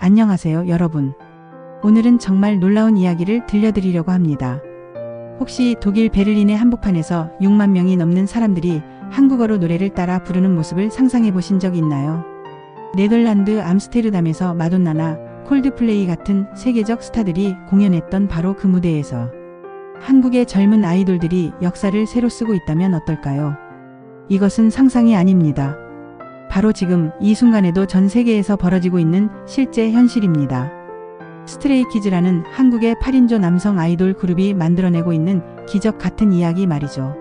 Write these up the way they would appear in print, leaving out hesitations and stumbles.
안녕하세요, 여러분. 오늘은 정말 놀라운 이야기를 들려드리려고 합니다. 혹시 독일 베를린의 한복판에서 6만 명이 넘는 사람들이 한국어로 노래를 따라 부르는 모습을 상상해 보신 적 있나요? 네덜란드 암스테르담에서 마돈나나 콜드플레이 같은 세계적 스타들이 공연했던 바로 그 무대에서 한국의 젊은 아이돌들이 역사를 새로 쓰고 있다면 어떨까요? 이것은 상상이 아닙니다. 바로 지금 이 순간에도 전 세계에서 벌어지고 있는 실제 현실입니다. 스트레이키즈라는 한국의 8인조 남성 아이돌 그룹이 만들어내고 있는 기적 같은 이야기 말이죠.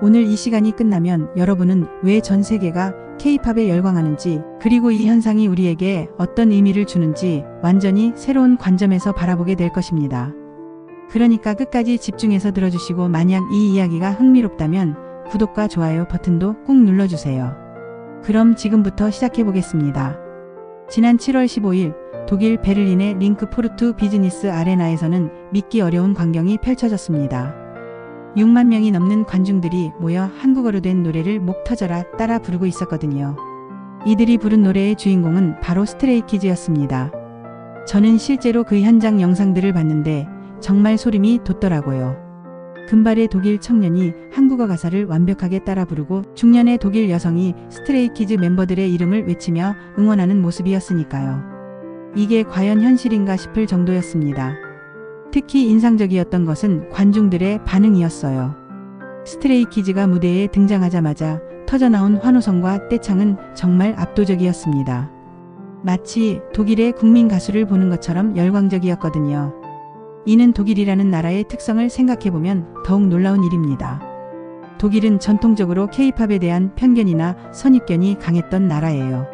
오늘 이 시간이 끝나면 여러분은 왜 전 세계가 K-팝에 열광하는지, 그리고 이 현상이 우리에게 어떤 의미를 주는지 완전히 새로운 관점에서 바라보게 될 것입니다. 그러니까 끝까지 집중해서 들어주시고, 만약 이 이야기가 흥미롭다면 구독과 좋아요 버튼도 꾹 눌러주세요. 그럼 지금부터 시작해보겠습니다. 지난 7월 15일 독일 베를린의 링크포르트 비즈니스 아레나에서는 믿기 어려운 광경이 펼쳐졌습니다. 6만 명이 넘는 관중들이 모여 한국어로 된 노래를 목 터져라 따라 부르고 있었거든요. 이들이 부른 노래의 주인공은 바로 스트레이키즈였습니다. 저는 실제로 그 현장 영상들을 봤는데 정말 소름이 돋더라고요. 금발의 독일 청년이 한국어 가사를 완벽하게 따라 부르고 중년의 독일 여성이 스트레이키즈 멤버들의 이름을 외치며 응원하는 모습이었으니까요. 이게 과연 현실인가 싶을 정도였습니다. 특히 인상적이었던 것은 관중들의 반응이었어요. 스트레이키즈가 무대에 등장하자마자 터져나온 환호성과 떼창은 정말 압도적이었습니다. 마치 독일의 국민 가수를 보는 것처럼 열광적이었거든요. 이는 독일이라는 나라의 특성을 생각해보면 더욱 놀라운 일입니다. 독일은 전통적으로 K-팝에 대한 편견이나 선입견이 강했던 나라예요.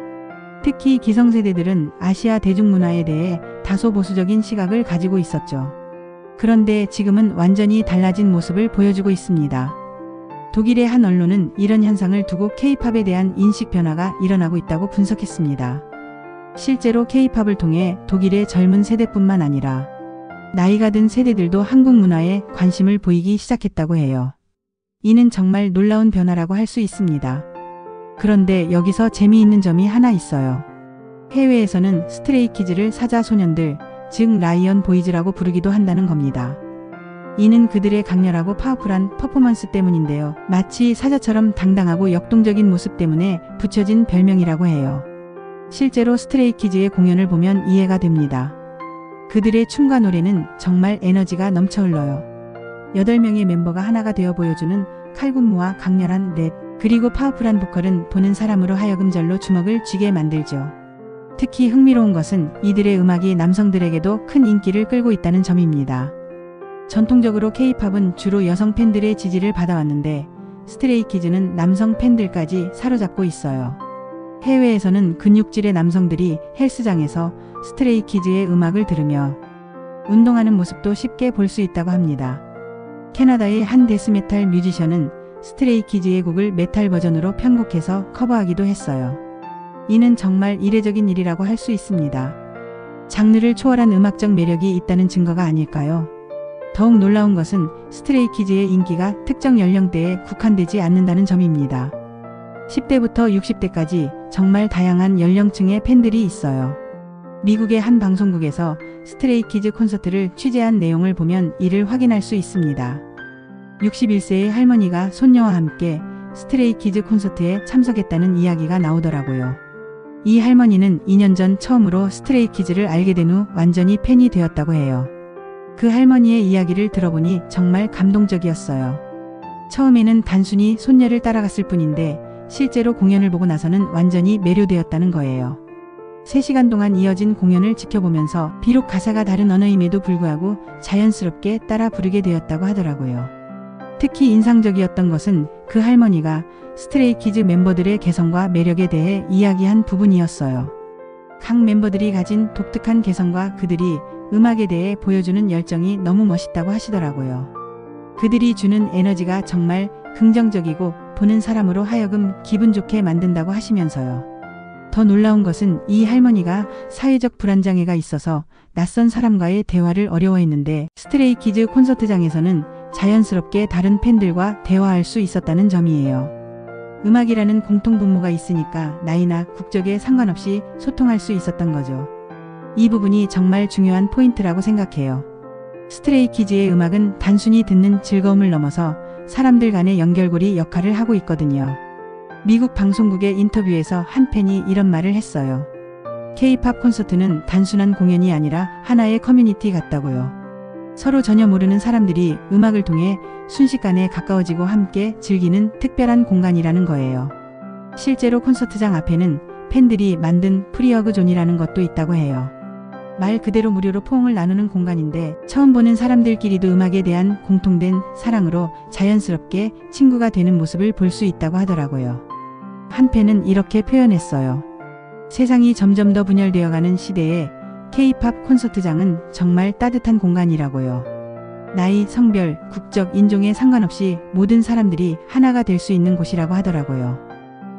특히 기성세대들은 아시아 대중문화에 대해 다소 보수적인 시각을 가지고 있었죠. 그런데 지금은 완전히 달라진 모습을 보여주고 있습니다. 독일의 한 언론은 이런 현상을 두고 K-팝에 대한 인식 변화가 일어나고 있다고 분석했습니다. 실제로 K-팝을 통해 독일의 젊은 세대뿐만 아니라 나이가 든 세대들도 한국 문화에 관심을 보이기 시작했다고 해요. 이는 정말 놀라운 변화라고 할 수 있습니다. 그런데 여기서 재미있는 점이 하나 있어요. 해외에서는 스트레이키즈를 사자소년들, 즉 라이언 보이즈라고 부르기도 한다는 겁니다. 이는 그들의 강렬하고 파워풀한 퍼포먼스 때문인데요. 마치 사자처럼 당당하고 역동적인 모습 때문에 붙여진 별명이라고 해요. 실제로 스트레이키즈의 공연을 보면 이해가 됩니다. 그들의 춤과 노래는 정말 에너지가 넘쳐 흘러요. 8명의 멤버가 하나가 되어 보여주는 칼군무와 강렬한 랩, 그리고 파워풀한 보컬은 보는 사람으로 하여금 절로 주먹을 쥐게 만들죠. 특히 흥미로운 것은 이들의 음악이 남성들에게도 큰 인기를 끌고 있다는 점입니다. 전통적으로 K-팝은 주로 여성 팬들의 지지를 받아왔는데 스트레이키즈는 남성 팬들까지 사로잡고 있어요. 해외에서는 근육질의 남성들이 헬스장에서 스트레이키즈의 음악을 들으며 운동하는 모습도 쉽게 볼 수 있다고 합니다. 캐나다의 한 데스메탈 뮤지션은 스트레이키즈의 곡을 메탈 버전으로 편곡해서 커버하기도 했어요. 이는 정말 이례적인 일이라고 할 수 있습니다. 장르를 초월한 음악적 매력이 있다는 증거가 아닐까요? 더욱 놀라운 것은 스트레이키즈의 인기가 특정 연령대에 국한되지 않는다는 점입니다. 10대부터 60대까지 정말 다양한 연령층의 팬들이 있어요. 미국의 한 방송국에서 스트레이키즈 콘서트를 취재한 내용을 보면 이를 확인할 수 있습니다. 61세의 할머니가 손녀와 함께 스트레이키즈 콘서트에 참석했다는 이야기가 나오더라고요. 이 할머니는 2년 전 처음으로 스트레이키즈를 알게 된 후 완전히 팬이 되었다고 해요. 그 할머니의 이야기를 들어보니 정말 감동적이었어요. 처음에는 단순히 손녀를 따라갔을 뿐인데 실제로 공연을 보고 나서는 완전히 매료되었다는 거예요. 3시간 동안 이어진 공연을 지켜보면서 비록 가사가 다른 언어임에도 불구하고 자연스럽게 따라 부르게 되었다고 하더라고요. 특히 인상적이었던 것은 그 할머니가 스트레이키즈 멤버들의 개성과 매력에 대해 이야기한 부분이었어요. 각 멤버들이 가진 독특한 개성과 그들이 음악에 대해 보여주는 열정이 너무 멋있다고 하시더라고요. 그들이 주는 에너지가 정말 긍정적이고 보는 사람으로 하여금 기분 좋게 만든다고 하시면서요. 더 놀라운 것은 이 할머니가 사회적 불안장애가 있어서 낯선 사람과의 대화를 어려워했는데 스트레이키즈 콘서트장에서는 자연스럽게 다른 팬들과 대화할 수 있었다는 점이에요. 음악이라는 공통 분모가 있으니까 나이나 국적에 상관없이 소통할 수 있었던 거죠. 이 부분이 정말 중요한 포인트라고 생각해요. 스트레이키즈의 음악은 단순히 듣는 즐거움을 넘어서 사람들 간의 연결고리 역할을 하고 있거든요. 미국 방송국의 인터뷰에서 한 팬이 이런 말을 했어요. K-팝 콘서트는 단순한 공연이 아니라 하나의 커뮤니티 같다고요. 서로 전혀 모르는 사람들이 음악을 통해 순식간에 가까워지고 함께 즐기는 특별한 공간이라는 거예요. 실제로 콘서트장 앞에는 팬들이 만든 프리허그 존이라는 것도 있다고 해요. 말 그대로 무료로 포옹을 나누는 공간인데 처음 보는 사람들끼리도 음악에 대한 공통된 사랑으로 자연스럽게 친구가 되는 모습을 볼 수 있다고 하더라고요. 한 팬은 이렇게 표현했어요. 세상이 점점 더 분열되어가는 시대에 K-팝 콘서트장은 정말 따뜻한 공간이라고요. 나이, 성별, 국적, 인종에 상관없이 모든 사람들이 하나가 될 수 있는 곳이라고 하더라고요.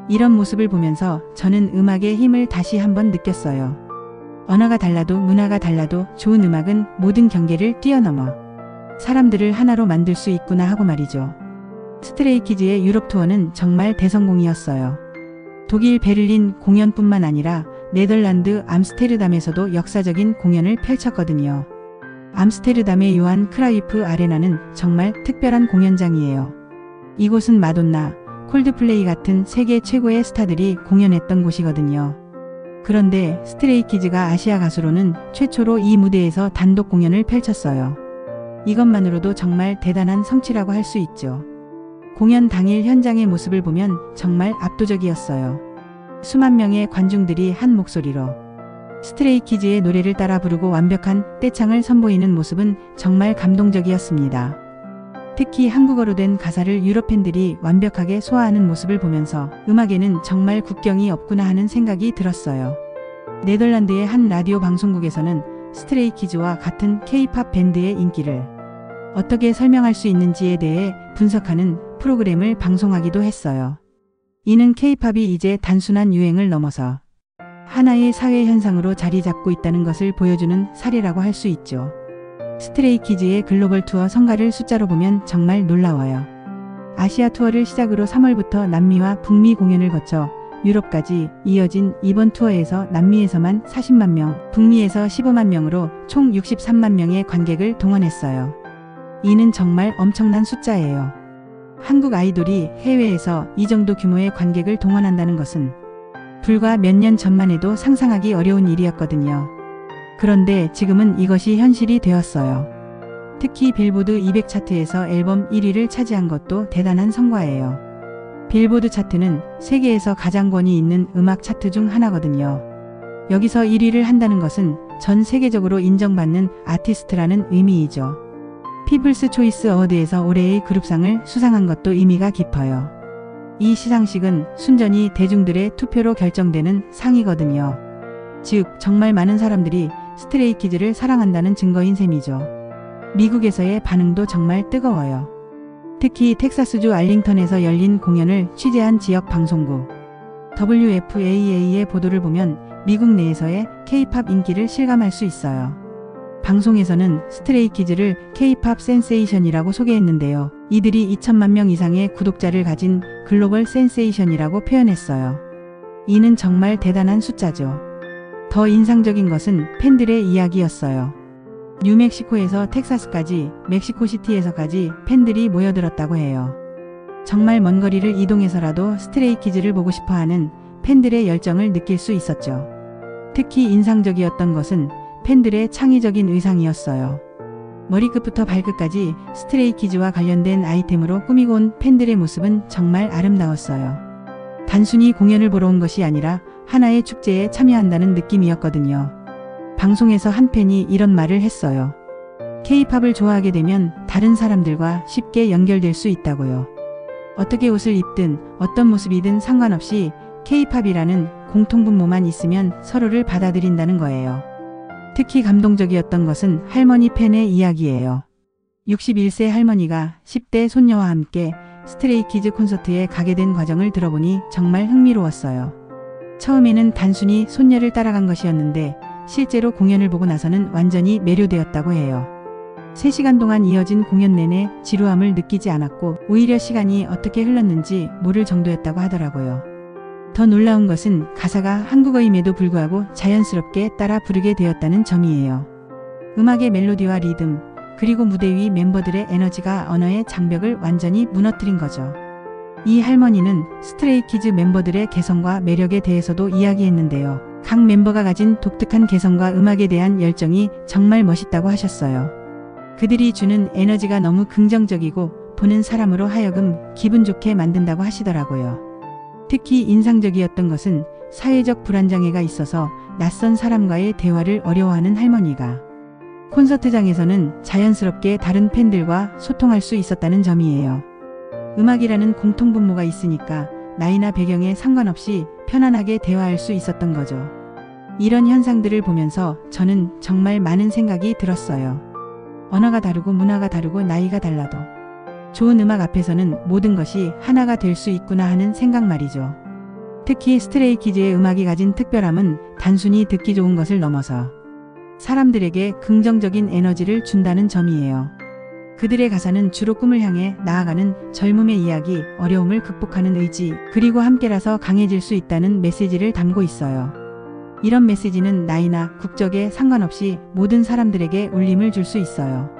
이런 모습을 보면서 저는 음악의 힘을 다시 한번 느꼈어요. 언어가 달라도 문화가 달라도 좋은 음악은 모든 경계를 뛰어넘어 사람들을 하나로 만들 수 있구나 하고 말이죠. 스트레이키즈의 유럽 투어는 정말 대성공이었어요. 독일 베를린 공연뿐만 아니라 네덜란드 암스테르담에서도 역사적인 공연을 펼쳤거든요. 암스테르담의 요한 크라이프 아레나는 정말 특별한 공연장이에요. 이곳은 마돈나, 콜드플레이 같은 세계 최고의 스타들이 공연했던 곳이거든요. 그런데 스트레이키즈가 아시아 가수로는 최초로 이 무대에서 단독 공연을 펼쳤어요. 이것만으로도 정말 대단한 성취라고 할 수 있죠. 공연 당일 현장의 모습을 보면 정말 압도적이었어요. 수만 명의 관중들이 한 목소리로 스트레이키즈의 노래를 따라 부르고 완벽한 떼창을 선보이는 모습은 정말 감동적이었습니다. 특히 한국어로 된 가사를 유럽 팬들이 완벽하게 소화하는 모습을 보면서 음악에는 정말 국경이 없구나 하는 생각이 들었어요. 네덜란드의 한 라디오 방송국에서는 스트레이키즈와 같은 K-팝 밴드의 인기를 어떻게 설명할 수 있는지에 대해 분석하는 프로그램을 방송하기도 했어요. 이는 K-팝이 이제 단순한 유행을 넘어서 하나의 사회 현상으로 자리 잡고 있다는 것을 보여주는 사례라고 할 수 있죠. 스트레이키즈의 글로벌 투어 성과를 숫자로 보면 정말 놀라워요. 아시아 투어를 시작으로 3월부터 남미와 북미 공연을 거쳐 유럽까지 이어진 이번 투어에서 남미에서만 40만 명, 북미에서 15만 명으로 총 63만 명의 관객을 동원했어요. 이는 정말 엄청난 숫자예요. 한국 아이돌이 해외에서 이 정도 규모의 관객을 동원한다는 것은 불과 몇 년 전만 해도 상상하기 어려운 일이었거든요. 그런데 지금은 이것이 현실이 되었어요. 특히 빌보드 200 차트에서 앨범 1위를 차지한 것도 대단한 성과예요. 빌보드 차트는 세계에서 가장 권위 있는 음악 차트 중 하나거든요. 여기서 1위를 한다는 것은 전 세계적으로 인정받는 아티스트라는 의미이죠. 피플스 초이스 어워드에서 올해의 그룹상을 수상한 것도 의미가 깊어요. 이 시상식은 순전히 대중들의 투표로 결정되는 상이거든요. 즉, 정말 많은 사람들이 스트레이키즈를 사랑한다는 증거인 셈이죠. 미국에서의 반응도 정말 뜨거워요. 특히 텍사스주 알링턴에서 열린 공연을 취재한 지역 방송국 WFAA의 보도를 보면 미국 내에서의 K-팝 인기를 실감할 수 있어요. 방송에서는 스트레이키즈를 K-팝 센세이션이라고 소개했는데요. 이들이 2천만 명 이상의 구독자를 가진 글로벌 센세이션이라고 표현했어요. 이는 정말 대단한 숫자죠. 더 인상적인 것은 팬들의 이야기였어요. 뉴멕시코에서 텍사스까지, 멕시코시티에서까지 팬들이 모여들었다고 해요. 정말 먼 거리를 이동해서라도 스트레이키즈를 보고 싶어하는 팬들의 열정을 느낄 수 있었죠. 특히 인상적이었던 것은 팬들의 창의적인 의상이었어요. 머리끝부터 발끝까지 스트레이키즈와 관련된 아이템으로 꾸미고 온 팬들의 모습은 정말 아름다웠어요. 단순히 공연을 보러 온 것이 아니라 하나의 축제에 참여한다는 느낌이었거든요. 방송에서 한 팬이 이런 말을 했어요. K-팝을 좋아하게 되면 다른 사람들과 쉽게 연결될 수 있다고요. 어떻게 옷을 입든 어떤 모습이든 상관없이 K-팝이라는 공통분모만 있으면 서로를 받아들인다는 거예요. 특히 감동적이었던 것은 할머니 팬의 이야기예요. 61세 할머니가 10대 손녀와 함께 스트레이키즈 콘서트에 가게 된 과정을 들어보니 정말 흥미로웠어요. 처음에는 단순히 손녀를 따라간 것이었는데 실제로 공연을 보고 나서는 완전히 매료되었다고 해요. 3시간 동안 이어진 공연 내내 지루함을 느끼지 않았고 오히려 시간이 어떻게 흘렀는지 모를 정도였다고 하더라고요. 더 놀라운 것은 가사가 한국어임에도 불구하고 자연스럽게 따라 부르게 되었다는 점이에요. 음악의 멜로디와 리듬, 그리고 무대 위 멤버들의 에너지가 언어의 장벽을 완전히 무너뜨린 거죠. 이 할머니는 스트레이키즈 멤버들의 개성과 매력에 대해서도 이야기했는데요. 각 멤버가 가진 독특한 개성과 음악에 대한 열정이 정말 멋있다고 하셨어요. 그들이 주는 에너지가 너무 긍정적이고 보는 사람으로 하여금 기분 좋게 만든다고 하시더라고요. 특히 인상적이었던 것은 사회적 불안장애가 있어서 낯선 사람과의 대화를 어려워하는 할머니가 콘서트장에서는 자연스럽게 다른 팬들과 소통할 수 있었다는 점이에요. 음악이라는 공통분모가 있으니까 나이나 배경에 상관없이 편안하게 대화할 수 있었던 거죠. 이런 현상들을 보면서 저는 정말 많은 생각이 들었어요. 언어가 다르고 문화가 다르고 나이가 달라도 좋은 음악 앞에서는 모든 것이 하나가 될 수 있구나 하는 생각 말이죠. 특히 스트레이키즈의 음악이 가진 특별함은 단순히 듣기 좋은 것을 넘어서 사람들에게 긍정적인 에너지를 준다는 점이에요. 그들의 가사는 주로 꿈을 향해 나아가는 젊음의 이야기, 어려움을 극복하는 의지, 그리고 함께라서 강해질 수 있다는 메시지를 담고 있어요. 이런 메시지는 나이나 국적에 상관없이 모든 사람들에게 울림을 줄 수 있어요.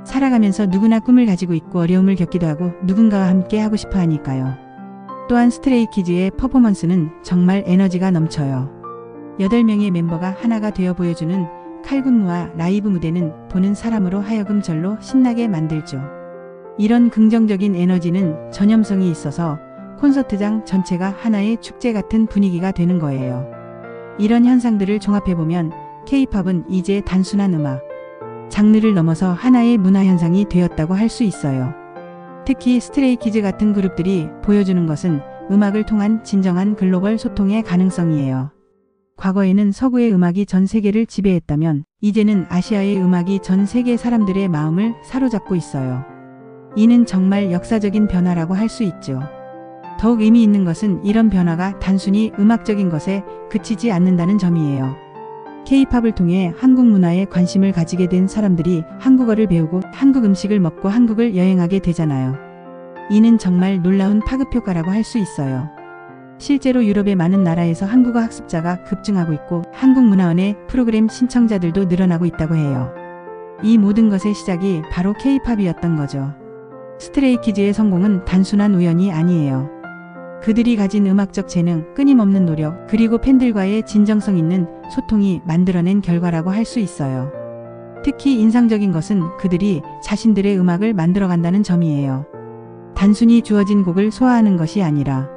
살아가면서 누구나 꿈을 가지고 있고 어려움을 겪기도 하고 누군가와 함께 하고 싶어 하니까요. 또한 스트레이키즈의 퍼포먼스는 정말 에너지가 넘쳐요. 8명의 멤버가 하나가 되어 보여주는 칼군무와 라이브 무대는 보는 사람으로 하여금 절로 신나게 만들죠. 이런 긍정적인 에너지는 전염성이 있어서 콘서트장 전체가 하나의 축제 같은 분위기가 되는 거예요. 이런 현상들을 종합해보면 K-팝은 이제 단순한 음악, 장르를 넘어서 하나의 문화현상이 되었다고 할 수 있어요. 특히 스트레이키즈 같은 그룹들이 보여주는 것은 음악을 통한 진정한 글로벌 소통의 가능성이에요. 과거에는 서구의 음악이 전 세계를 지배했다면 이제는 아시아의 음악이 전 세계 사람들의 마음을 사로잡고 있어요. 이는 정말 역사적인 변화라고 할 수 있죠. 더욱 의미 있는 것은 이런 변화가 단순히 음악적인 것에 그치지 않는다는 점이에요. K-팝을 통해 한국 문화에 관심을 가지게 된 사람들이 한국어를 배우고 한국 음식을 먹고 한국을 여행하게 되잖아요. 이는 정말 놀라운 파급 효과라고 할 수 있어요. 실제로 유럽의 많은 나라에서 한국어 학습자가 급증하고 있고 한국문화원의 프로그램 신청자들도 늘어나고 있다고 해요. 이 모든 것의 시작이 바로 K-팝이었던 거죠. 스트레이키즈의 성공은 단순한 우연이 아니에요. 그들이 가진 음악적 재능, 끊임없는 노력, 그리고 팬들과의 진정성 있는 소통이 만들어낸 결과라고 할 수 있어요. 특히 인상적인 것은 그들이 자신들의 음악을 만들어간다는 점이에요. 단순히 주어진 곡을 소화하는 것이 아니라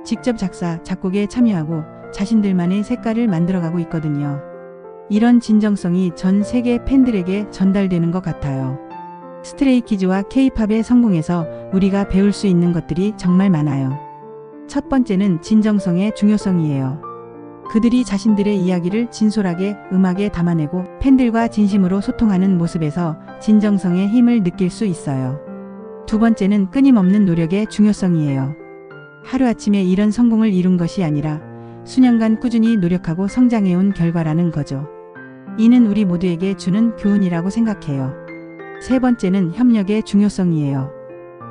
직접 작사, 작곡에 참여하고 자신들만의 색깔을 만들어가고 있거든요. 이런 진정성이 전 세계 팬들에게 전달되는 것 같아요. 스트레이키즈와 K-팝의 성공에서 우리가 배울 수 있는 것들이 정말 많아요. 첫 번째는 진정성의 중요성이에요. 그들이 자신들의 이야기를 진솔하게 음악에 담아내고 팬들과 진심으로 소통하는 모습에서 진정성의 힘을 느낄 수 있어요. 두 번째는 끊임없는 노력의 중요성이에요. 하루아침에 이런 성공을 이룬 것이 아니라 수년간 꾸준히 노력하고 성장해온 결과라는 거죠. 이는 우리 모두에게 주는 교훈이라고 생각해요. 세 번째는 협력의 중요성이에요.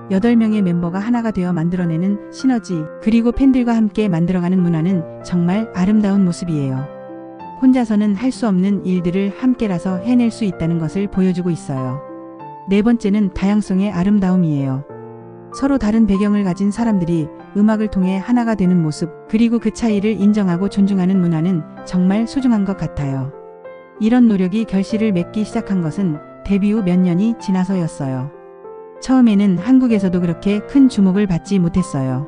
8명의 멤버가 하나가 되어 만들어내는 시너지, 그리고 팬들과 함께 만들어가는 문화는 정말 아름다운 모습이에요. 혼자서는 할 수 없는 일들을 함께라서 해낼 수 있다는 것을 보여주고 있어요. 네 번째는 다양성의 아름다움이에요. 서로 다른 배경을 가진 사람들이 음악을 통해 하나가 되는 모습, 그리고 그 차이를 인정하고 존중하는 문화는 정말 소중한 것 같아요. 이런 노력이 결실을 맺기 시작한 것은 데뷔 후 몇 년이 지나서였어요. 처음에는 한국에서도 그렇게 큰 주목을 받지 못했어요.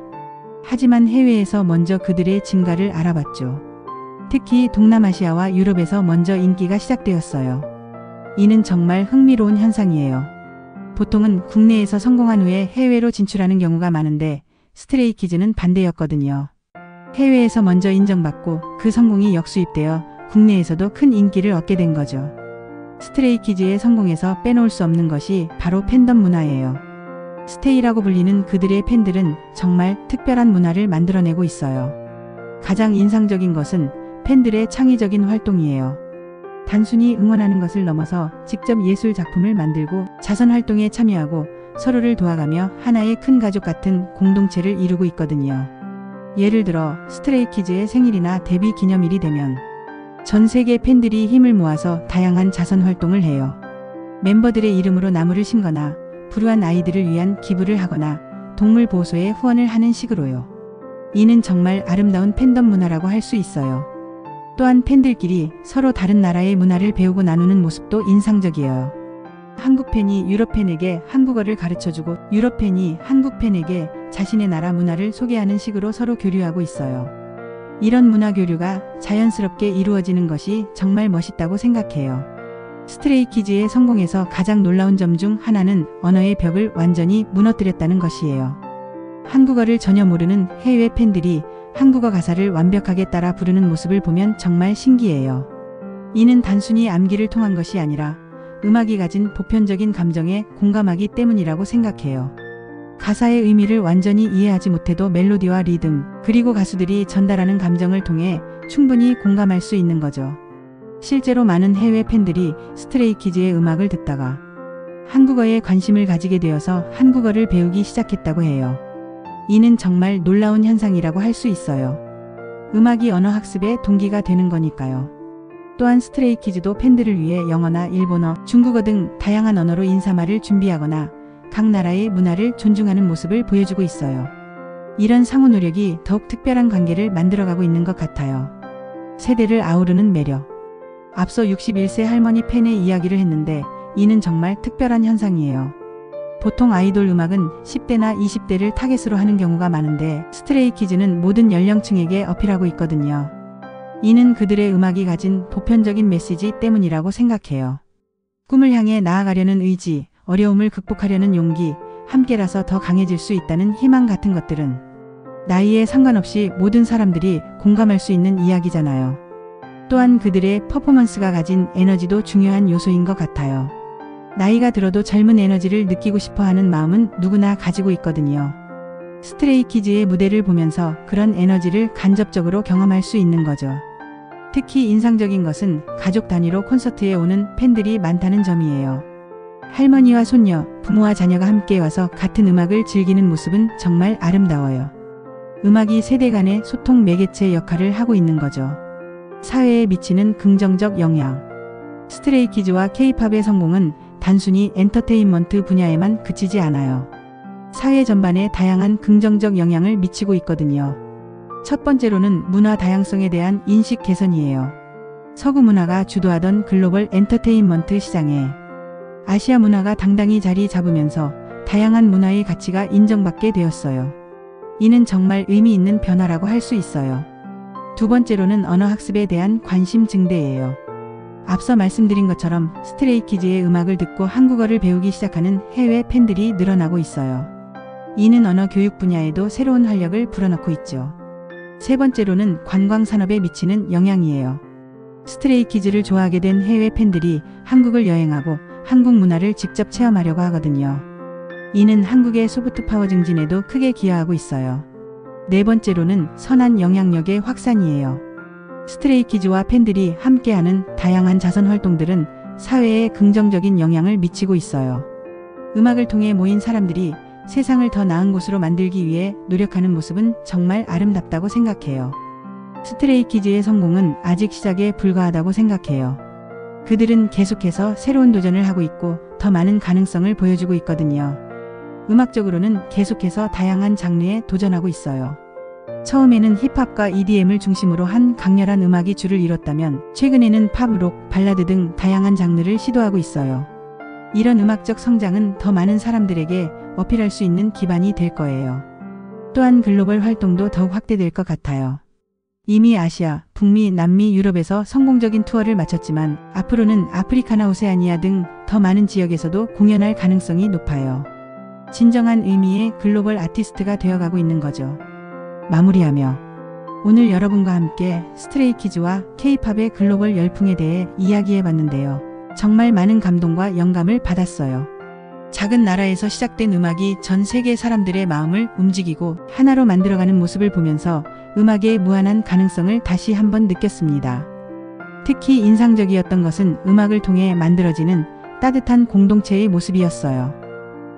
하지만 해외에서 먼저 그들의 진가를 알아봤죠. 특히 동남아시아와 유럽에서 먼저 인기가 시작되었어요. 이는 정말 흥미로운 현상이에요. 보통은 국내에서 성공한 후에 해외로 진출하는 경우가 많은데 스트레이키즈는 반대였거든요. 해외에서 먼저 인정받고 그 성공이 역수입되어 국내에서도 큰 인기를 얻게 된 거죠. 스트레이키즈의 성공에서 빼놓을 수 없는 것이 바로 팬덤 문화예요. 스테이라고 불리는 그들의 팬들은 정말 특별한 문화를 만들어내고 있어요. 가장 인상적인 것은 팬들의 창의적인 활동이에요. 단순히 응원하는 것을 넘어서 직접 예술 작품을 만들고 자선 활동에 참여하고 서로를 도와가며 하나의 큰 가족 같은 공동체를 이루고 있거든요. 예를 들어 스트레이키즈의 생일이나 데뷔 기념일이 되면 전 세계 팬들이 힘을 모아서 다양한 자선 활동을 해요. 멤버들의 이름으로 나무를 심거나 불우한 아이들을 위한 기부를 하거나 동물 보호소에 후원을 하는 식으로요. 이는 정말 아름다운 팬덤 문화라고 할 수 있어요. 또한 팬들끼리 서로 다른 나라의 문화를 배우고 나누는 모습도 인상적이에요. 한국 팬이 유럽 팬에게 한국어를 가르쳐주고 유럽 팬이 한국 팬에게 자신의 나라 문화를 소개하는 식으로 서로 교류하고 있어요. 이런 문화 교류가 자연스럽게 이루어지는 것이 정말 멋있다고 생각해요. 스트레이키즈의 성공에서 가장 놀라운 점 중 하나는 언어의 벽을 완전히 무너뜨렸다는 것이에요. 한국어를 전혀 모르는 해외 팬들이 한국어 가사를 완벽하게 따라 부르는 모습을 보면 정말 신기해요. 이는 단순히 암기를 통한 것이 아니라 음악이 가진 보편적인 감정에 공감하기 때문이라고 생각해요. 가사의 의미를 완전히 이해하지 못해도 멜로디와 리듬, 그리고 가수들이 전달하는 감정을 통해 충분히 공감할 수 있는 거죠. 실제로 많은 해외 팬들이 스트레이키즈의 음악을 듣다가 한국어에 관심을 가지게 되어서 한국어를 배우기 시작했다고 해요. 이는 정말 놀라운 현상이라고 할 수 있어요. 음악이 언어 학습의 동기가 되는 거니까요. 또한 스트레이키즈도 팬들을 위해 영어나 일본어, 중국어 등 다양한 언어로 인사말을 준비하거나 각 나라의 문화를 존중하는 모습을 보여주고 있어요. 이런 상호 노력이 더욱 특별한 관계를 만들어가고 있는 것 같아요. 세대를 아우르는 매력. 앞서 61세 할머니 팬의 이야기를 했는데 이는 정말 특별한 현상이에요. 보통 아이돌 음악은 10대나 20대를 타겟으로 하는 경우가 많은데 스트레이키즈는 모든 연령층에게 어필하고 있거든요. 이는 그들의 음악이 가진 보편적인 메시지 때문이라고 생각해요. 꿈을 향해 나아가려는 의지, 어려움을 극복하려는 용기, 함께라서 더 강해질 수 있다는 희망 같은 것들은 나이에 상관없이 모든 사람들이 공감할 수 있는 이야기잖아요. 또한 그들의 퍼포먼스가 가진 에너지도 중요한 요소인 것 같아요. 나이가 들어도 젊은 에너지를 느끼고 싶어 하는 마음은 누구나 가지고 있거든요. 스트레이키즈의 무대를 보면서 그런 에너지를 간접적으로 경험할 수 있는 거죠. 특히 인상적인 것은 가족 단위로 콘서트에 오는 팬들이 많다는 점이에요. 할머니와 손녀, 부모와 자녀가 함께 와서 같은 음악을 즐기는 모습은 정말 아름다워요. 음악이 세대 간의 소통 매개체 역할을 하고 있는 거죠. 사회에 미치는 긍정적 영향. 스트레이키즈와 K-팝의 성공은 단순히 엔터테인먼트 분야에만 그치지 않아요. 사회 전반에 다양한 긍정적 영향을 미치고 있거든요. 첫 번째로는 문화 다양성에 대한 인식 개선이에요. 서구 문화가 주도하던 글로벌 엔터테인먼트 시장에 아시아 문화가 당당히 자리 잡으면서 다양한 문화의 가치가 인정받게 되었어요. 이는 정말 의미 있는 변화라고 할 수 있어요. 두 번째로는 언어 학습에 대한 관심 증대예요. 앞서 말씀드린 것처럼 스트레이키즈의 음악을 듣고 한국어를 배우기 시작하는 해외 팬들이 늘어나고 있어요. 이는 언어 교육 분야에도 새로운 활력을 불어넣고 있죠. 세 번째로는 관광 산업에 미치는 영향이에요. 스트레이키즈를 좋아하게 된 해외 팬들이 한국을 여행하고 한국 문화를 직접 체험하려고 하거든요. 이는 한국의 소프트 파워 증진에도 크게 기여하고 있어요. 네 번째로는 선한 영향력의 확산이에요. 스트레이키즈와 팬들이 함께하는 다양한 자선 활동들은 사회에 긍정적인 영향을 미치고 있어요. 음악을 통해 모인 사람들이 세상을 더 나은 곳으로 만들기 위해 노력하는 모습은 정말 아름답다고 생각해요. 스트레이키즈의 성공은 아직 시작에 불과하다고 생각해요. 그들은 계속해서 새로운 도전을 하고 있고 더 많은 가능성을 보여주고 있거든요. 음악적으로는 계속해서 다양한 장르에 도전하고 있어요. 처음에는 힙합과 EDM을 중심으로 한 강렬한 음악이 주를 이뤘다면 최근에는 팝, 록, 발라드 등 다양한 장르를 시도하고 있어요. 이런 음악적 성장은 더 많은 사람들에게 어필할 수 있는 기반이 될 거예요. 또한 글로벌 활동도 더욱 확대될 것 같아요. 이미 아시아, 북미, 남미, 유럽에서 성공적인 투어를 마쳤지만 앞으로는 아프리카나 오세아니아 등 더 많은 지역에서도 공연할 가능성이 높아요. 진정한 의미의 글로벌 아티스트가 되어가고 있는 거죠. 마무리하며 오늘 여러분과 함께 스트레이키즈와 K-팝의 글로벌 열풍에 대해 이야기해봤는데요. 정말 많은 감동과 영감을 받았어요. 작은 나라에서 시작된 음악이 전 세계 사람들의 마음을 움직이고 하나로 만들어가는 모습을 보면서 음악의 무한한 가능성을 다시 한번 느꼈습니다. 특히 인상적이었던 것은 음악을 통해 만들어지는 따뜻한 공동체의 모습이었어요.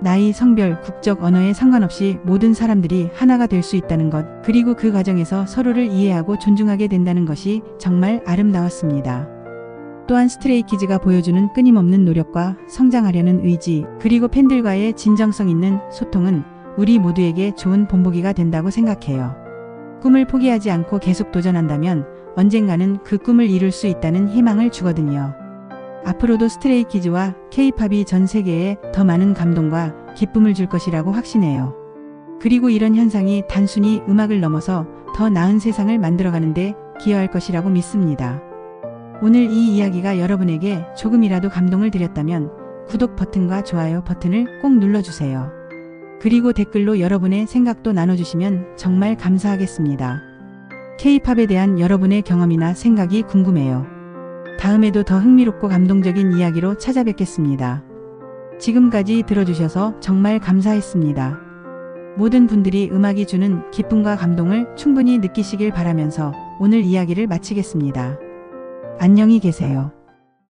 나이, 성별, 국적, 언어에 상관없이 모든 사람들이 하나가 될 수 있다는 것, 그리고 그 과정에서 서로를 이해하고 존중하게 된다는 것이 정말 아름다웠습니다. 또한 스트레이키즈가 보여주는 끊임없는 노력과 성장하려는 의지, 그리고 팬들과의 진정성 있는 소통은 우리 모두에게 좋은 본보기가 된다고 생각해요. 꿈을 포기하지 않고 계속 도전한다면 언젠가는 그 꿈을 이룰 수 있다는 희망을 주거든요. 앞으로도 스트레이키즈와 K-팝이 전 세계에 더 많은 감동과 기쁨을 줄 것이라고 확신해요. 그리고 이런 현상이 단순히 음악을 넘어서 더 나은 세상을 만들어가는데 기여할 것이라고 믿습니다. 오늘 이 이야기가 여러분에게 조금이라도 감동을 드렸다면 구독 버튼과 좋아요 버튼을 꼭 눌러주세요. 그리고 댓글로 여러분의 생각도 나눠주시면 정말 감사하겠습니다. K-팝에 대한 여러분의 경험이나 생각이 궁금해요. 다음에도 더 흥미롭고 감동적인 이야기로 찾아뵙겠습니다. 지금까지 들어주셔서 정말 감사했습니다. 모든 분들이 음악이 주는 기쁨과 감동을 충분히 느끼시길 바라면서 오늘 이야기를 마치겠습니다. 안녕히 계세요.